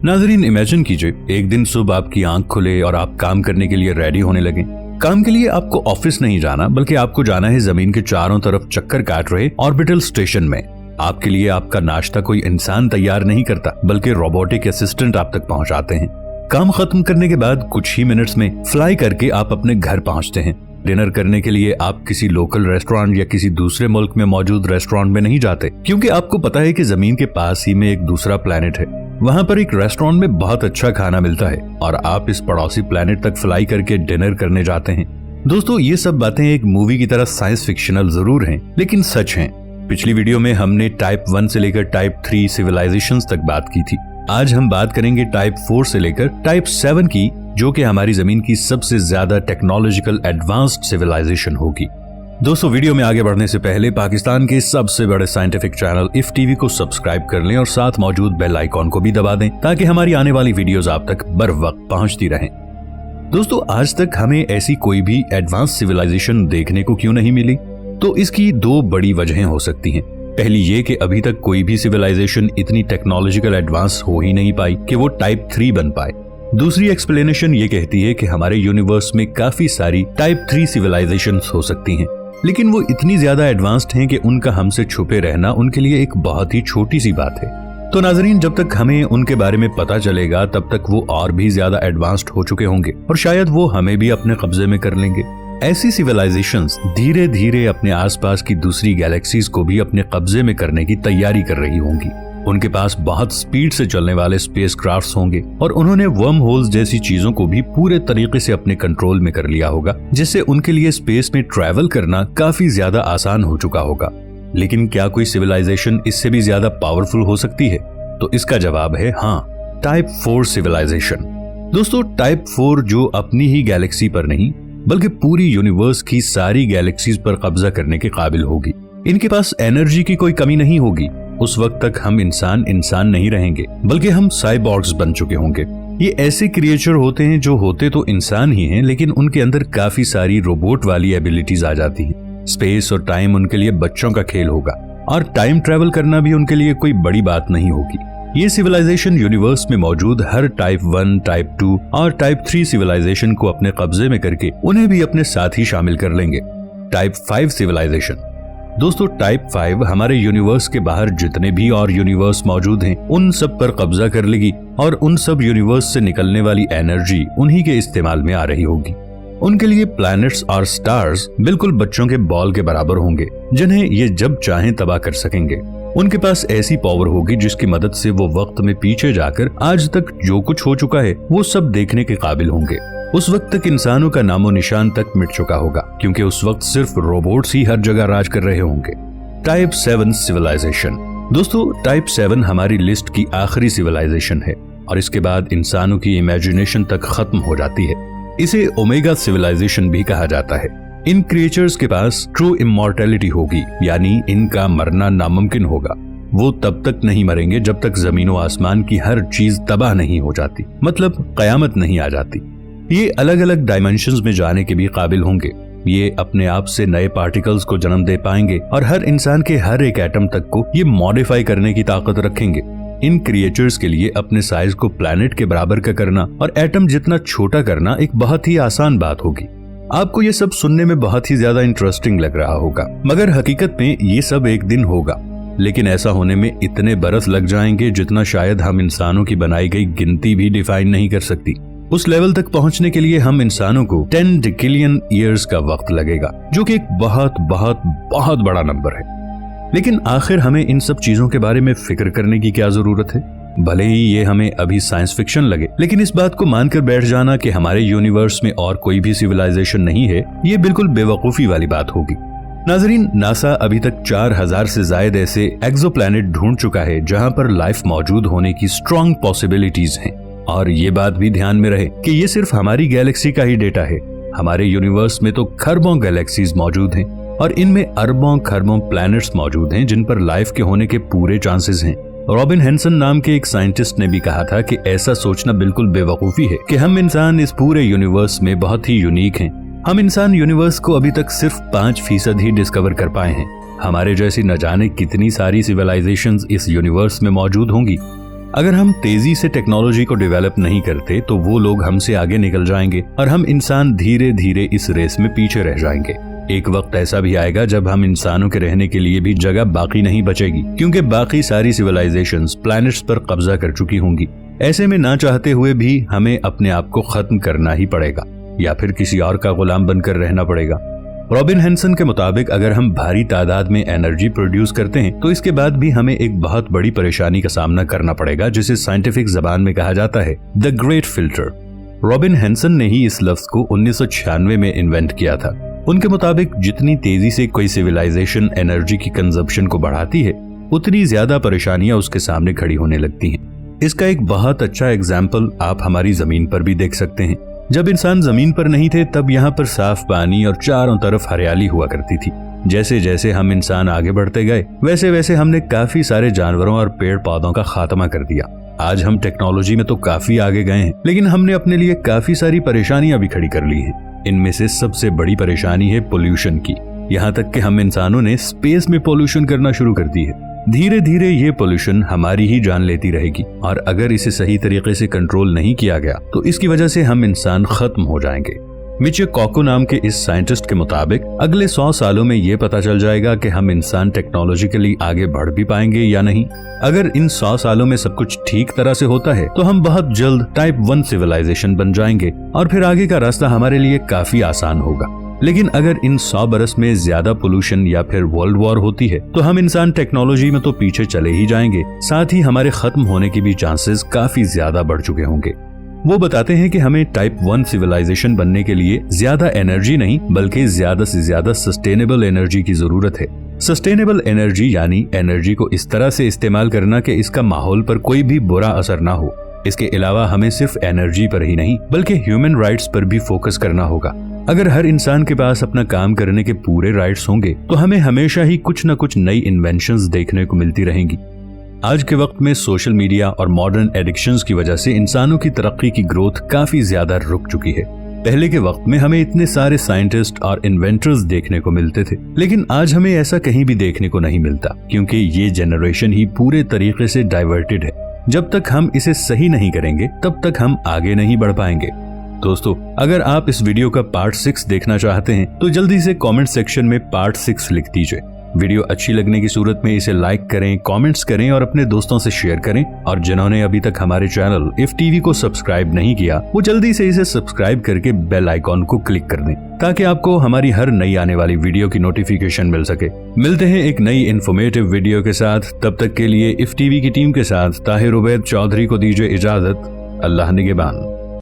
नाजरीन, इमेजिन कीजिए एक दिन सुबह आपकी आंख खुले और आप काम करने के लिए रेडी होने लगे। काम के लिए आपको ऑफिस नहीं जाना, बल्कि आपको जाना है जमीन के चारों तरफ चक्कर काट रहे ऑर्बिटल स्टेशन में। आपके लिए आपका नाश्ता कोई इंसान तैयार नहीं करता, बल्कि रोबोटिक असिस्टेंट आप तक पहुंचाते हैं। काम खत्म करने के बाद कुछ ही मिनट्स में फ्लाई करके आप अपने घर पहुंचते हैं। डिनर करने के लिए आप किसी लोकल रेस्टोरेंट या किसी दूसरे मुल्क में मौजूद रेस्टोरेंट में नहीं जाते, क्योंकि आपको पता है कि जमीन के पास ही में एक दूसरा प्लेनेट है। वहां पर एक रेस्टोरेंट में बहुत अच्छा खाना मिलता है और आप इस पड़ोसी प्लेनेट तक फ्लाई करके डिनर करने जाते हैं। दोस्तों, ये सब बातें एक मूवी की तरह साइंस फिक्शनल जरूर हैं, लेकिन सच हैं। पिछली वीडियो में हमने टाइप 1 से लेकर टाइप 3 सिविलाइजेशंस तक बात की थी। आज हम बात करेंगे टाइप 4 से लेकर टाइप 7 की, जो कि हमारी जमीन की सबसे ज्यादा टेक्नोलॉजिकल एडवांस्ड सिविलाइजेशन होगी। दोस्तों, वीडियो में आगे बढ़ने से पहले पाकिस्तान के सबसे बड़े साइंटिफिक चैनल इफ टीवी को सब्सक्राइब कर लें और साथ मौजूद बेल आइकॉन को भी दबा दें, ताकि हमारी आने वाली वीडियोस आप तक बर वक्त पहुंचती रहें। दोस्तों, आज तक हमें ऐसी कोई भी एडवांस सिविलाइजेशन देखने को क्यों नहीं मिली? तो इसकी दो बड़ी वजहें हो सकती हैं। पहली ये कि अभी तक कोई भी सिविलाइजेशन इतनी टेक्नोलॉजिकल एडवांस हो ही नहीं पाई कि वो टाइप 3 बन पाए। दूसरी एक्सप्लेनेशन ये कहती है कि हमारे यूनिवर्स में काफी सारी टाइप 3 सिविलाइजेशंस हो सकती हैं, लेकिन वो इतनी ज्यादा एडवांस्ड हैं कि उनका हमसे छुपे रहना उनके लिए एक बहुत ही छोटी सी बात है। तो नाजरीन, जब तक हमें उनके बारे में पता चलेगा तब तक वो और भी ज्यादा एडवांस्ड हो चुके होंगे और शायद वो हमें भी अपने कब्जे में कर लेंगे। ऐसी सिविलाइजेशंस धीरे धीरे अपने आसपास की दूसरी गैलेक्सीज को भी अपने कब्जे में करने की तैयारी कर रही होंगी। उनके पास बहुत स्पीड से चलने वाले स्पेस क्राफ्ट्स होंगे और उन्होंने वर्म होल्स जैसी चीजों को भी पूरे तरीके से अपने कंट्रोल में कर लिया होगा, जिससे उनके लिए स्पेस में ट्रैवल करना काफी ज्यादा आसान हो चुका होगा। लेकिन क्या कोई सिविलाइजेशन इससे भी ज्यादा पावरफुल हो सकती है? तो इसका जवाब है हाँ, टाइप 4 सिविलाइजेशन। दोस्तों, टाइप 4 जो अपनी ही गैलेक्सी पर नहीं बल्कि पूरी यूनिवर्स की सारी गैलेक्सीज पर कब्जा करने के काबिल होगी। इनके पास एनर्जी की कोई कमी नहीं होगी। उस वक्त तक हम इंसान नहीं रहेंगे, बल्कि हम साइबॉर्ग्स बन चुके होंगे। ये ऐसे क्रिएचर होते हैं जो होते तो इंसान ही हैं, लेकिन उनके अंदर काफी सारी रोबोट वाली एबिलिटीज आ जाती हैं। स्पेस और टाइम उनके लिए बच्चों का खेल होगा और टाइम ट्रेवल करना भी उनके लिए कोई बड़ी बात नहीं होगी। ये सिविलाइजेशन यूनिवर्स में मौजूद हर टाइप 1, टाइप 2 और टाइप 3 सिविलाइजेशन को अपने कब्जे में करके उन्हें भी अपने साथ ही शामिल कर लेंगे। Type 5 civilisation. दोस्तों, टाइप 5 हमारे यूनिवर्स के बाहर जितने भी और यूनिवर्स मौजूद हैं उन सब पर कब्जा कर लेगी और उन सब यूनिवर्स से निकलने वाली एनर्जी उन्हीं के इस्तेमाल में आ रही होगी। उनके लिए प्लैनेट्स और स्टार्स बिल्कुल बच्चों के बॉल के बराबर होंगे, जिन्हें ये जब चाहें तबाह कर सकेंगे। उनके पास ऐसी पावर होगी जिसकी मदद से वो वक्त में पीछे जाकर आज तक जो कुछ हो चुका है वो सब देखने के काबिल होंगे। उस वक्त तक इंसानों का नामो निशान तक मिट चुका होगा, क्योंकि उस वक्त सिर्फ रोबोट्स ही हर जगह राज कर रहे होंगे। Type 7 civilisation. दोस्तों, टाइप 7 हमारी लिस्ट की आखिरी सिविलाइजेशन है और इसके बाद इंसानों की इमेजिनेशन तक खत्म हो जाती है। इसे ओमेगा सिविलाइजेशन भी कहा जाता है। इन क्रिएचर्स के पास ट्रू इमॉर्टैलिटी होगी, यानी इनका मरना नामुमकिन होगा। वो तब तक नहीं मरेंगे जब तक जमीन व आसमान की हर चीज तबाह नहीं हो जाती, मतलब कयामत नहीं आ जाती। ये अलग अलग डायमेंशंस में जाने के भी काबिल होंगे। ये अपने आप से नए पार्टिकल्स को जन्म दे पाएंगे और हर इंसान के हर एक एटम तक को ये मॉडिफाई करने की ताकत रखेंगे। इन क्रिएचर्स के लिए अपने साइज को प्लैनेट के बराबर का करना और एटम जितना छोटा करना एक बहुत ही आसान बात होगी। आपको ये सब सुनने में बहुत ही ज्यादा इंटरेस्टिंग लग रहा होगा, मगर हकीकत में ये सब एक दिन होगा। लेकिन ऐसा होने में इतने बरस लग जाएंगे जितना शायद हम इंसानों की बनाई गई गिनती भी डिफाइन नहीं कर सकती। उस लेवल तक पहुंचने के लिए हम इंसानों को 10 डिकिलियन ईयर्स का वक्त लगेगा, जो कि एक बहुत बहुत बहुत बड़ा नंबर है। लेकिन आखिर हमें इन सब चीजों के बारे में फिक्र करने की क्या जरूरत है? भले ही ये हमें अभी साइंस फिक्शन लगे, लेकिन इस बात को मानकर बैठ जाना कि हमारे यूनिवर्स में और कोई भी सिविलाइजेशन नहीं है, ये बिल्कुल बेवकूफी वाली बात होगी। नाजरीन, नासा अभी तक 4000 से ज्यादा ऐसे एक्सोप्लैनेट ढूंढ चुका है जहां पर लाइफ मौजूद होने की स्ट्रॉन्ग पॉसिबिलिटीज हैं। और ये बात भी ध्यान में रहे कि ये सिर्फ हमारी गैलेक्सी का ही डेटा है। हमारे यूनिवर्स में तो खरबों गैलेक्सीज मौजूद हैं और इनमें अरबों खरबों प्लैनेट्स मौजूद हैं जिन पर लाइफ के होने के पूरे चांसेस हैं। रॉबिन हेंसन नाम के एक साइंटिस्ट ने भी कहा था कि ऐसा सोचना बिल्कुल बेवकूफी है कि हम इंसान इस पूरे यूनिवर्स में बहुत ही यूनिक हैं। हम इंसान यूनिवर्स को अभी तक सिर्फ 5% ही डिस्कवर कर पाए हैं। हमारे जैसी न जाने कितनी सारी सिविलाइजेशंस इस यूनिवर्स में मौजूद होंगी। अगर हम तेजी से टेक्नोलॉजी को डेवलप नहीं करते तो वो लोग हमसे आगे निकल जाएंगे और हम इंसान धीरे धीरे इस रेस में पीछे रह जाएंगे। एक वक्त ऐसा भी आएगा जब हम इंसानों के रहने के लिए भी जगह बाकी नहीं बचेगी, क्योंकि बाकी सारी सिविलाइजेशंस प्लैनेट्स पर कब्जा कर चुकी होंगी। ऐसे में ना चाहते हुए भी हमें अपने आप को खत्म करना ही पड़ेगा या फिर किसी और का गुलाम बनकर रहना पड़ेगा। रॉबिन हेंसन के मुताबिक अगर हम भारी तादाद में एनर्जी प्रोड्यूस करते हैं तो इसके बाद भी हमें एक बहुत बड़ी परेशानी का सामना करना पड़ेगा, जिसे साइंटिफिक जबान में कहा जाता है the great filter. Robin Henson ने ही इस लफ्ज को 1996 में इन्वेंट किया था। उनके मुताबिक जितनी तेजी से कोई सिविलाइजेशन एनर्जी की कंजप्शन को बढ़ाती है, उतनी ज्यादा परेशानियां उसके सामने खड़ी होने लगती हैं। इसका एक बहुत अच्छा एग्जाम्पल आप हमारी जमीन पर भी देख सकते हैं। जब इंसान जमीन पर नहीं थे तब यहाँ पर साफ पानी और चारों तरफ हरियाली हुआ करती थी। जैसे जैसे हम इंसान आगे बढ़ते गए वैसे वैसे हमने काफी सारे जानवरों और पेड़ पौधों का खात्मा कर दिया। आज हम टेक्नोलॉजी में तो काफी आगे गए हैं, लेकिन हमने अपने लिए काफी सारी परेशानियां भी खड़ी कर ली हैं। इनमें से सबसे बड़ी परेशानी है पोल्यूशन की। यहाँ तक कि हम इंसानों ने स्पेस में पोल्यूशन करना शुरू कर दी है। धीरे धीरे ये पोल्यूशन हमारी ही जान लेती रहेगी और अगर इसे सही तरीके से कंट्रोल नहीं किया गया तो इसकी वजह से हम इंसान खत्म हो जाएंगे। मिचियो काको नाम के इस साइंटिस्ट के मुताबिक अगले 100 सालों में ये पता चल जाएगा कि हम इंसान टेक्नोलॉजिकली आगे बढ़ भी पाएंगे या नहीं। अगर इन 100 सालों में सब कुछ ठीक तरह से होता है तो हम बहुत जल्द टाइप 1 सिविलाइजेशन बन जाएंगे और फिर आगे का रास्ता हमारे लिए काफी आसान होगा। लेकिन अगर इन 100 बरस में ज्यादा पोल्यूशन या फिर वर्ल्ड वॉर होती है तो हम इंसान टेक्नोलॉजी में तो पीछे चले ही जाएंगे, साथ ही हमारे खत्म होने की भी चांसेस काफी ज्यादा बढ़ चुके होंगे। वो बताते हैं कि हमें टाइप 1 सिविलाइजेशन बनने के लिए ज्यादा एनर्जी नहीं बल्कि ज्यादा से ज्यादा सस्टेनेबल एनर्जी की जरूरत है। सस्टेनेबल एनर्जी यानी एनर्जी को इस तरह से इस्तेमाल करना कि इसका माहौल पर कोई भी बुरा असर ना हो। इसके अलावा हमें सिर्फ एनर्जी पर ही नहीं बल्कि ह्यूमन राइट्स पर भी फोकस करना होगा। अगर हर इंसान के पास अपना काम करने के पूरे राइट्स होंगे तो हमें हमेशा ही कुछ न कुछ नई इन्वेंशंस देखने को मिलती रहेंगी। आज के वक्त में सोशल मीडिया और मॉडर्न एडिक्शंस की वजह से इंसानों की तरक्की की ग्रोथ काफी ज्यादा रुक चुकी है। पहले के वक्त में हमें इतने सारे साइंटिस्ट और इन्वेंटर्स देखने को मिलते थे, लेकिन आज हमें ऐसा कहीं भी देखने को नहीं मिलता, क्योंकि ये जनरेशन ही पूरे तरीके से डाइवर्टेड है। जब तक हम इसे सही नहीं करेंगे तब तक हम आगे नहीं बढ़ पाएंगे। दोस्तों, अगर आप इस वीडियो का पार्ट 6 देखना चाहते हैं तो जल्दी से कमेंट सेक्शन में पार्ट 6 लिख दीजिए। वीडियो अच्छी लगने की सूरत में इसे लाइक करें, कमेंट्स करें और अपने दोस्तों से शेयर करें। और जिन्होंने अभी तक हमारे चैनल इफ टीवी को सब्सक्राइब नहीं किया वो जल्दी से इसे सब्सक्राइब करके बेल आइकॉन को क्लिक कर दें, ताकि आपको हमारी हर नई आने वाली वीडियो की नोटिफिकेशन मिल सके। मिलते हैं एक नई इन्फॉर्मेटिव वीडियो के साथ। तब तक के लिए इफ टीवी की टीम के साथ ताहिर उबैद चौधरी को दीजिए इजाजत। अल्लाह निगहबान।